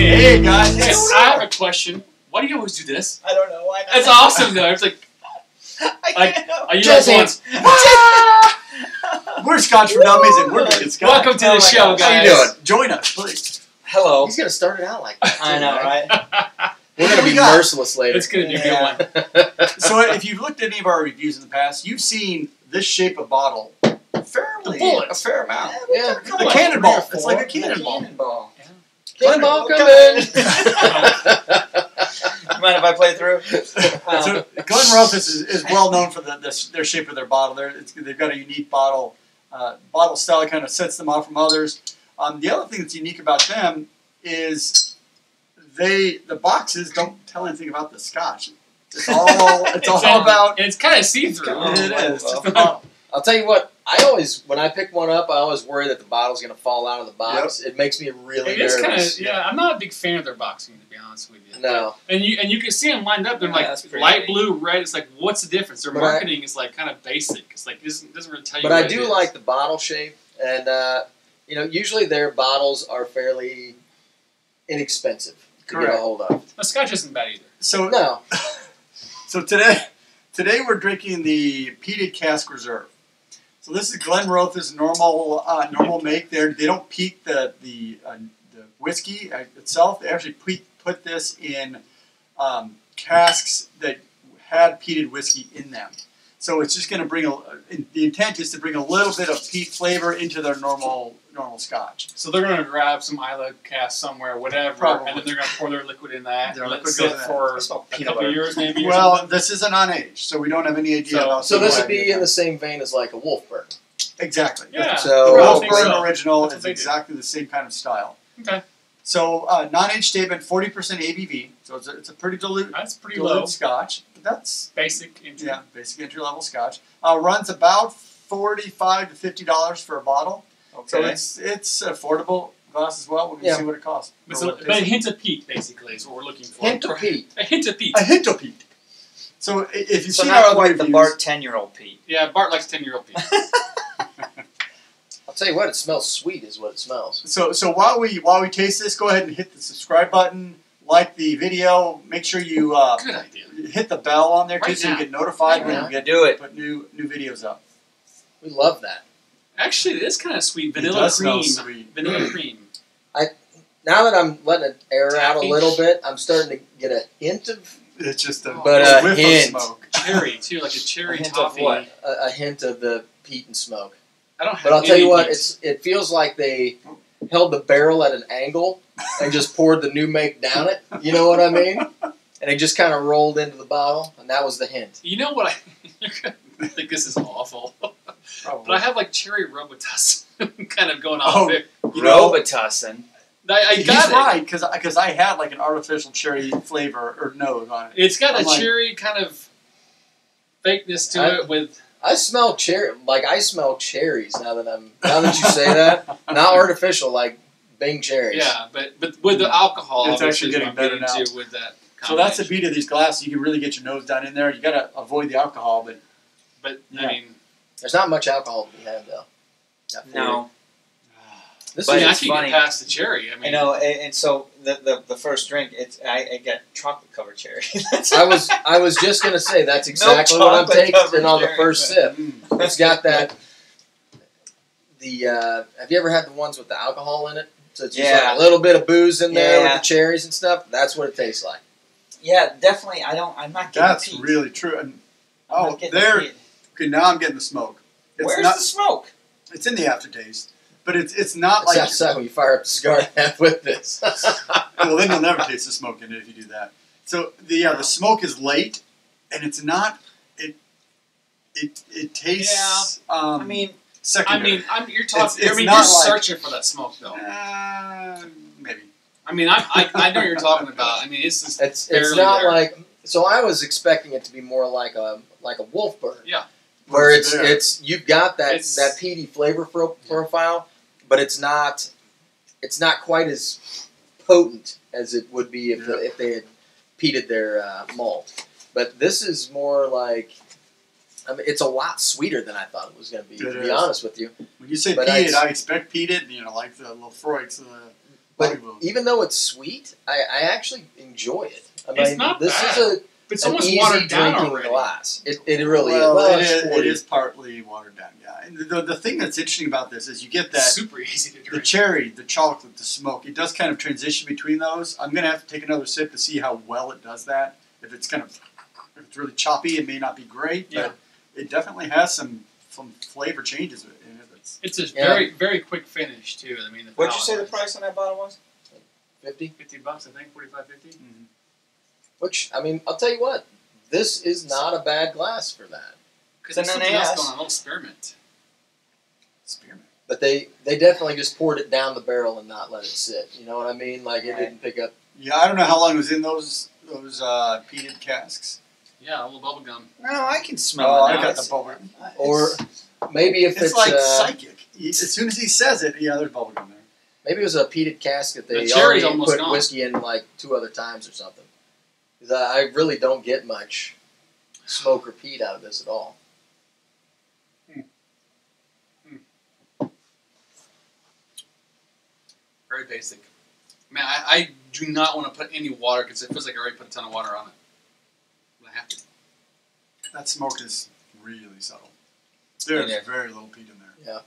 Hey guys. Hey, I have a question. Why do you always do this? I don't know why not. It's awesome though. It's like I can't help. are you Jazz like hands. We're Scotch for Dummies and we're drinking Scotch. welcome to the show, gosh. guys. How you doing? Join us, please. Hello. He's gonna start it out like that. I know, right? We're gonna We be got- merciless later. It's gonna be a Yeah. good one. So if you've looked at any of our reviews in the past, you've seen this shape of bottle fairly bullet. a fair amount. Yeah. A cannonball. It's like a cannonball. Cannonball. Cannonball Come coming. Mind if I play through? So Glenrothes is well known for their shape of their bottle. They've got a unique bottle style that kind of sets them off from others. The other thing that's unique about them is the boxes don't tell anything about the Scotch. It's all about. It's kind of see through. It is. well. Just the bottle. I'll tell you what. When I pick one up, I always worry that the bottle's gonna fall out of the box. It makes me really It is nervous. kind of I'm not a big fan of their boxing, to be honest with you. No. And you can see them lined up. They're Yeah, like that's pretty light neat. blue, red. It's like, what's the difference? Their But marketing is like kind of basic. It's like doesn't really tell you. But what I it do is. like the bottle shape, and usually their bottles are fairly inexpensive to get a Correct. hold of. The Scotch isn't bad either. So No. So today we're drinking the Peated Cask Reserve. So this is Glenrothes' normal make. They don't peat the whiskey itself. They actually put this in casks that had peated whiskey in them. So it's just going to bring the intent is to bring a little bit of peat flavor into their normal Scotch. So they're going to grab some Isla cask somewhere, whatever, Probably. and then they're going to pour their liquid in that. Their and let it liquid sit goes in that. for It's all a peanut couple butter. of years, maybe. Or Well, something. this isn't unaged, so we don't have any idea So- about. So this would the be in the same vein as like a Wolfburn. exactly. Yeah. So- The I Wolf think Burn so. original That's what is they do. exactly the same kind of style. Okay, So non-age statement, 40% ABV. So it's a pretty dilute that's pretty low. Scotch. But that's Basic entry. basic entry level Scotch. Runs about $45 to $50 for a bottle. So Okay. it's affordable glass as well. We're gonna Yeah. see what it costs. But, For what it but a is. hint of peat, basically, is what we're looking for. Hint of peat. A hint of peat. A hint of peat. So if you've So seen not our other quite reviews, the Bart 10-year-old Pete. Yeah, Bart likes 10-year-old peat. I'll tell you what, it smells sweet, is what it smells. So while we taste this, go ahead and hit the subscribe button, like the video, make sure you Good idea. hit the bell on there too, Right so you now. get notified Right when now. we get Do it. put new videos up. We love that. Actually, it is kind of sweet. It Vanilla does smell cream. sweet. Vanilla cream. Now that I'm letting it air out a Taffy. little bit, I'm starting to get a hint of It's just a But a whiff hint. of smoke. Cherry, too, like a cherry A hint of toffee. what? a hint of the peat and smoke. I don't have But I'll tell any you what, peats. it feels like they held the barrel at an angle and just poured the new make down it. You know what I mean? And it just kind of rolled into the bottle, and that was the hint. You know what? You're gonna think this is awful. Probably. But I have like cherry robitussin kind of going Oh, on there. You know, Robitussin. I he's got it. right because I had like an artificial cherry flavor or nose on it. It's got I'm a like- cherry kind of fakeness to it with. I smell I smell cherries now that you say that. Not artificial, like Bing cherries. Yeah, but with the alcohol, It's which actually is getting what I'm better getting now. to with that. So that's the combination. beauty of these glasses. You can really get your nose down in there. You got to avoid the alcohol, but But Yeah. I mean, There's not much alcohol to be had though. Not for you. No. This But I is it's can funny. get past the cherry. I mean, I know, and so the first drink, I get chocolate covered cherry. I was just gonna say that's exactly what I'm chocolate covered tasting on the cherry. first sip. mm, It's got that. Have you ever had the ones with the alcohol in it? So it's just Yeah. like a little bit of booze in there with Yeah. the cherries and stuff. That's what it tastes like. Yeah, definitely. I'm not getting that's peat. really true. And, I'm oh, not getting there. peat. Okay, now I'm getting the smoke. It's Where's not. the smoke? It's in the aftertaste, but it's not It's like. outside when you fire up the cigar and have with this. Well, then you'll never taste the smoke in it if you do that. So the smoke is late, and it's not. It tastes. I mean, secondary. you're talking. It's I mean, not you're like- searching for that smoke, though. Maybe. I mean, I know what you're talking about. I mean, it's just it's barely not there. like. So I was expecting it to be more like a Wolfburn. Yeah. Where It's there. it's you've got that It's- that peaty flavor profile, but it's not quite as potent as it would be if they had peated their malt. But this is more like, I mean, it's a lot sweeter than I thought it was going to be. It To be is. honest with you, When you say But peated, I- I expect peated. You know, like the Lefroy's. But Bobby even though it's sweet, I actually enjoy it. I mean, It's not this bad. is It's an almost easy watered down drinking already. glass. It really well, is. Well, it is partly watered down. Yeah, and the thing that's interesting about this is you get that Super easy to the drink. cherry, the chocolate, the smoke. It does kind of transition between those. I'm gonna have to take another sip to see how well it does that. If it's really choppy, it may not be great, Yeah. but it definitely has some flavor changes in it. It's a very, very quick finish too. I mean, What'd you say the price on that bottle was? 50. $50, I think, 45, 50. Mm-hmm. Which, I mean, I'll tell you what, this is not a bad glass for that. Because It's there's an something else NAS. going on, a little spearmint. Spearmint. But they definitely just poured it down the barrel and not let it sit. You know what I mean? Like, it Right. didn't pick up. Yeah, I don't know how long it was in those peated casks. Yeah, a little bubble gum. No, I can smell Oh, it. I now. got It's- the bubble. Or maybe if It's it's like uh, psychic. As soon as he says it, yeah, there's bubble gum there. maybe it was a peated cask that they The cherry's already almost put gone. whiskey in like 2 other times or something. 'Cause I really don't get much smoke or peat out of this at all. Very basic. Man, I do not want to put any water because it feels like I already put a ton of water on it. But I have to. That smoke is really subtle. There's It is. very little peat in there. Yeah.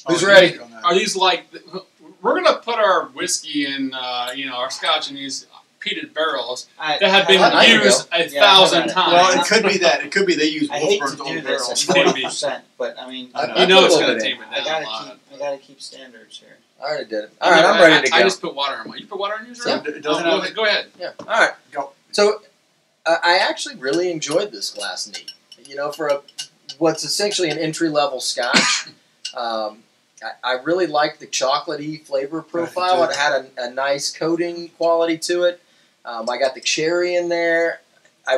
Oh, Who's ready? on that. Are these like? We're gonna put our whiskey and our scotch in these peated barrels that have been I know. used a thousand Yeah, times. Well, it could be that. It could be they use I hate to Wolfburn's do old this barrels. at Maybe. 40%, but I mean, I know. You know I it's put a gonna little bit tame it down a lot. I gotta keep standards here. I already did it. All right, I'm ready to go. I just put water in mine. You put water in yours? So Right? it doesn't Oh, have go ahead. Yeah. All right. Go. So I actually really enjoyed this glass neat. You know, for what's essentially an entry-level scotch, I really liked the chocolatey flavor profile. did. It had a nice coating quality to it. I got the cherry in there. I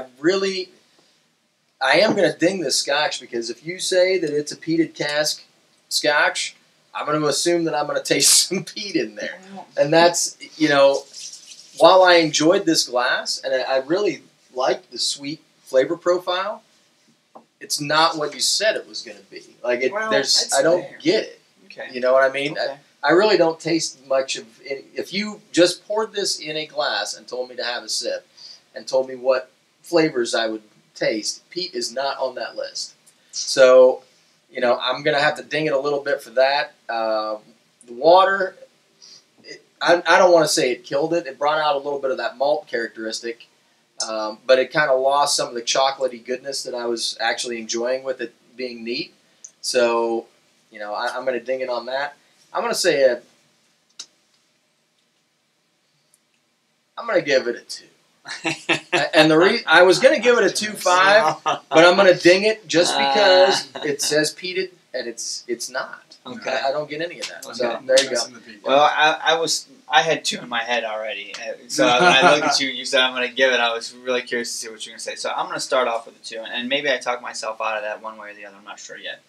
am going to ding this scotch because if you say that it's a peated cask scotch, I'm going to assume that I'm going to taste some peat in there. And that's, while I enjoyed this glass and I really liked the sweet flavor profile, it's not what you said it was going to be. Like, That's I don't fair. get it. Okay. You know what I mean? Okay. I really don't taste much of it. If you just poured this in a glass and told me to have a sip and told me what flavors I would taste, peat is not on that list. So, I'm going to have to ding it a little bit for that. The water, I don't want to say it killed it. It brought out a little bit of that malt characteristic, but it kind of lost some of the chocolatey goodness that I was actually enjoying with it being neat. So, I'm going to ding it on that. I'm going to say I'm going to give it a 2. And I was going to give it a 2.5, but I'm going to ding it just because it says peated and it's not. Okay. I don't get any of that. So Okay. there you go. Messing the peat. Well, I had 2 in my head already. So when I look at you, you said I'm going to give it. I was really curious to see what you're going to say. So I'm going to start off with a 2, and maybe I talk myself out of that one way or the other. I'm not sure yet.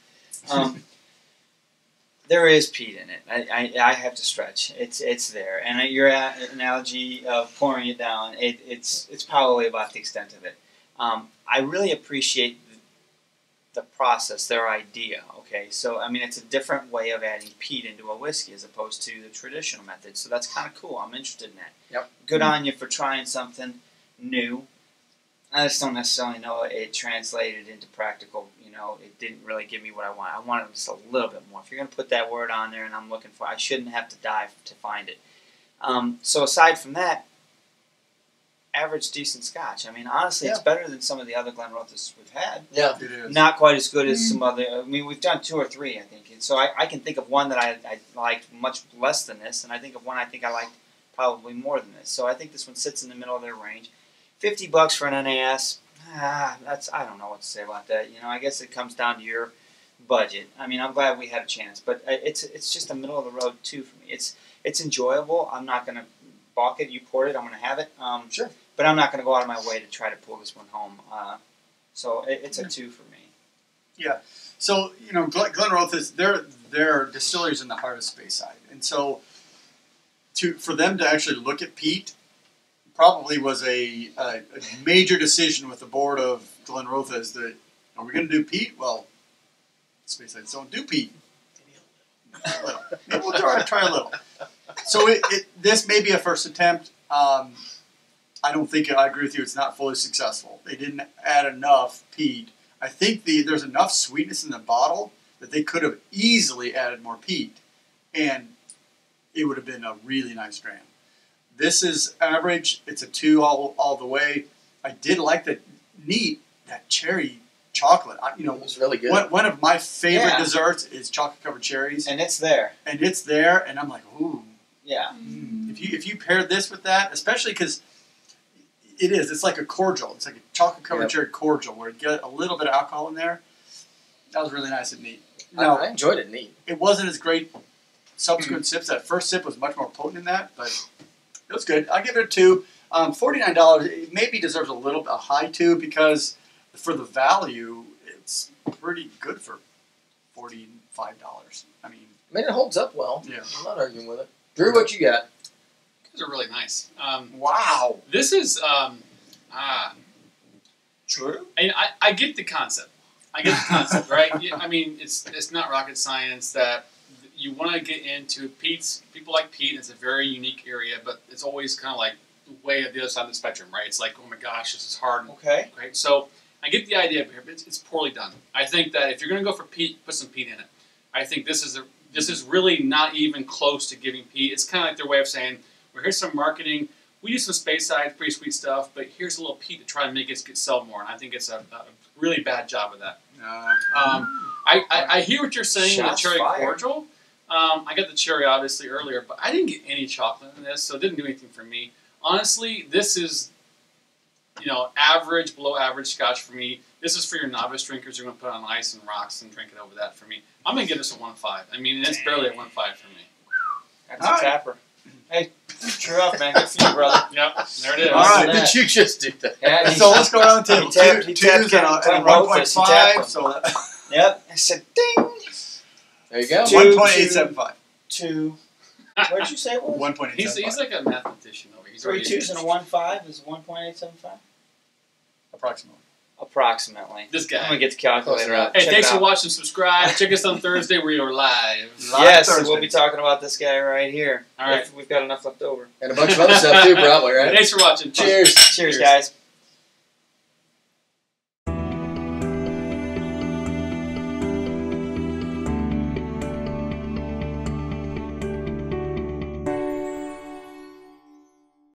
There is peat in it. I have to stretch. It's there, and your analogy of pouring it down, it's probably about the extent of it. I really appreciate the process, their idea. Okay, so I mean, it's a different way of adding peat into a whiskey as opposed to the traditional method. So that's kind of cool. I'm interested in that. Yep. Good on you for trying something new. I just don't necessarily know it translated into practical. It didn't really give me what I want. I wanted just a little bit more. If you're going to put that word on there and I'm looking for, I shouldn't have to dive to find it. So aside from that, average decent scotch. I mean, honestly, it's better than some of the other Glenrothes we've had. Yeah. It is. Not quite as good as some other. I mean, we've done 2 or 3, I think. And so I can think of one that I liked much less than this, and I think of one I think I liked probably more than this. So I think this one sits in the middle of their range. $50 for an NAS. I don't know what to say about that. I guess it comes down to your budget. I mean, I'm glad we had a chance, but it's just a middle of the road 2 for me. It's enjoyable. I'm not going to balk it. You poured it. I'm going to have it. Sure. But I'm not going to go out of my way to try to pull this one home. So it's a 2 for me. Yeah. So Glenrothes, their distilleries in the heart of Speyside, and so for them to actually look at peat probably was a major decision with the board of Glenrothes that are we going to do peat? Well, Speyside don't do peat. Maybe we'll try a little. So this may be a first attempt. I don't think I agree with you. It's not fully successful. They didn't add enough peat. I think there's enough sweetness in the bottle that they could have easily added more peat, and it would have been a really nice dram. This is average. It's a 2 all the way. I did like that cherry chocolate. It was really good. One of my favorite desserts is chocolate covered cherries, And it's there. and I'm like, ooh. Yeah. If you paired this with that, especially because it's like a cordial. It's like a chocolate covered cherry cordial where you get a little bit of alcohol in there. That was really nice and neat. Now, I enjoyed it neat. it wasn't as great subsequent sips. That first sip was much more potent in that, but it was good. I give it a 2. $49. It maybe deserves a high 2 because for the value, it's pretty good for $45. I mean, it holds up well. Yeah. I'm not arguing with it. Drew, what you got? These are really nice. wow. This is True. I get the concept. Right? I mean, it's not rocket science that you want to get into peats. People like peat. It's a very unique area, but it's always kind of like way at the other side of the spectrum, right? It's like, oh my gosh, this is hard. Okay. Right? So I get the idea here, but it's poorly done. I think that if you're going to go for peat, put some peat in it. I think this is really not even close to giving peat. It's kind of like their way of saying, well, here's some marketing. We do some Speyside, pretty sweet stuff, but here's a little peat to try and make it sell more. And I think it's a really bad job of that. I hear what you're saying with the cherry cordial. I got the cherry obviously earlier, but I didn't get any chocolate in this, so it didn't do anything for me. Honestly, this is, average, below average Scotch for me. This is for your novice drinkers who are going to put on ice and rocks and drink it over that for me. I'm going to give this a 1.5. I mean, it's barely a 1.5 for me. That's a tapper. Hey, true up, man. Good for you, brother. Yep, there it is. All right. Did you just do that? Yeah, So let's go around the table. He tapped 2s and a Glenrothes. 1.5. So Yep. I said, ding. There you go. 1.875. 2. What did you say it was? 1.875. He's like a mathematician over here. 3 2s and a 1.5 is 1.875? Approximately. Approximately. This guy. I'm going to get the calculator out. Hey, Check thanks it for out. watching. Subscribe. Check us on Thursday. We are live. Yes, Thursday. we'll be talking about this guy right here. All right. If we've got enough left over. And a bunch of other stuff too, probably, right? Thanks for watching. Cheers. Cheers, guys.